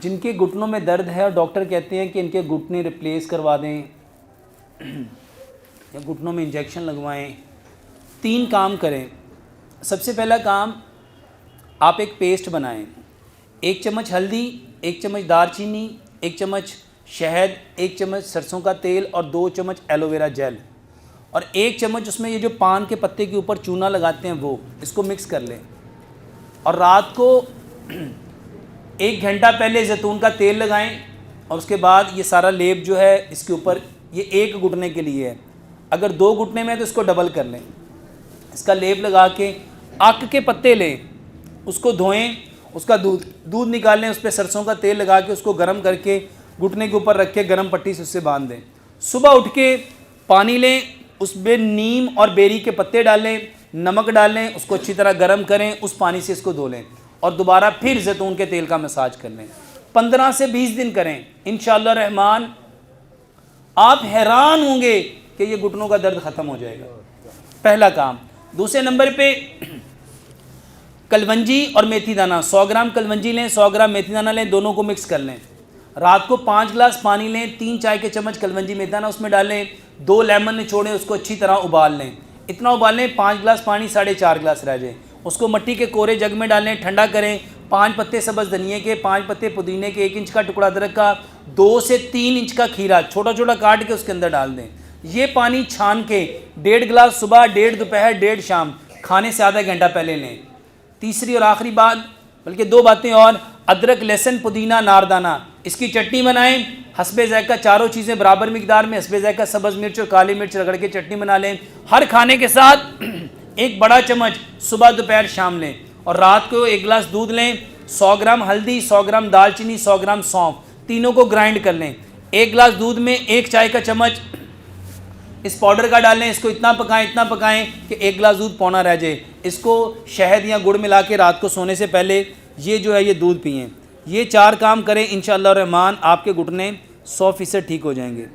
जिनके घुटनों में दर्द है और डॉक्टर कहते हैं कि इनके घुटने रिप्लेस करवा दें या घुटनों में इंजेक्शन लगवाएं, 3 काम करें। सबसे पहला काम, आप एक पेस्ट बनाएं। 1 चम्मच हल्दी, 1 चम्मच दालचीनी, 1 चम्मच शहद, 1 चम्मच सरसों का तेल और 2 चम्मच एलोवेरा जेल और 1 चम्मच उसमें ये जो पान के पत्ते के ऊपर चूना लगाते हैं वो, इसको मिक्स कर लें। और रात को 1 घंटा पहले जैतून का तेल लगाएं और उसके बाद ये सारा लेप जो है इसके ऊपर, ये 1 घुटने के लिए है, अगर 2 घुटने में है तो इसको डबल कर लें। इसका लेप लगा के आक के पत्ते लें, उसको धोएं, उसका दूध निकालें, उस पर सरसों का तेल लगा के उसको गर्म करके घुटने के ऊपर रख के गर्म पट्टी से उससे बांध दें। सुबह उठ के पानी लें, उसमें नीम और बेरी के पत्ते डालें, नमक डालें, उसको अच्छी तरह गर्म करें, उस पानी से इसको धो लें और दोबारा फिर जैतून के तेल का मसाज कर लें। 15 से 20 दिन करें, इंशाअल्लाह रहमान आप हैरान होंगे कि ये घुटनों का दर्द ख़त्म हो जाएगा। पहला काम। दूसरे नंबर पे कलवंजी और मेथी दाना, 100 ग्राम कलवंजी लें, 100 ग्राम मेथी दाना लें, दोनों को मिक्स कर लें। रात को 5 गिलास पानी लें, 3 चाय के चम्मच कलवंजी मेथी दाना उसमें डालें, 2 लेमन निचोड़ें, उसको अच्छी तरह उबाल लें। इतना उबाल लें 5 गिलास पानी 4.5 गिलास रह जाए। उसको मिट्टी के कोरे जग में डालें, ठंडा करें। 5 पत्ते सब्ज़ धनिए के, 5 पत्ते पुदीने के, 1 इंच का टुकड़ा अदरक का, 2 से 3 इंच का खीरा छोटा छोटा काट के उसके अंदर डाल दें। ये पानी छान के 1.5 गिलास सुबह, 1.5 दोपहर, 1.5 शाम, खाने से आधा घंटा पहले लें। तीसरी और आखिरी बात, बल्कि 2 बातें और, अदरक, लहसुन, पुदीना, नारदाना, इसकी चटनी बनाएं। हस्बे ज़ायका चारों चीज़ें बराबर मिकदार में, हस्बे ज़ायका सब्ज़ मिर्च और काली मिर्च रगड़ के चटनी बना लें। हर खाने के साथ 1 बड़ा चम्मच सुबह दोपहर शाम लें। और रात को 1 गिलास दूध लें, 100 ग्राम हल्दी, 100 ग्राम दालचीनी, 100 ग्राम सौंफ, तीनों को ग्राइंड कर लें। 1 गिलास दूध में 1 चाय का चम्मच इस पाउडर का डालें। इसको इतना पकाएं कि 1 गिलास दूध पौना रह जाए। इसको शहद या गुड़ मिला के रात को सोने से पहले ये जो है ये दूध पिएं। ये 4 काम करें, इंशाअल्लाह रहमान आपके घुटने 100% ठीक हो जाएंगे।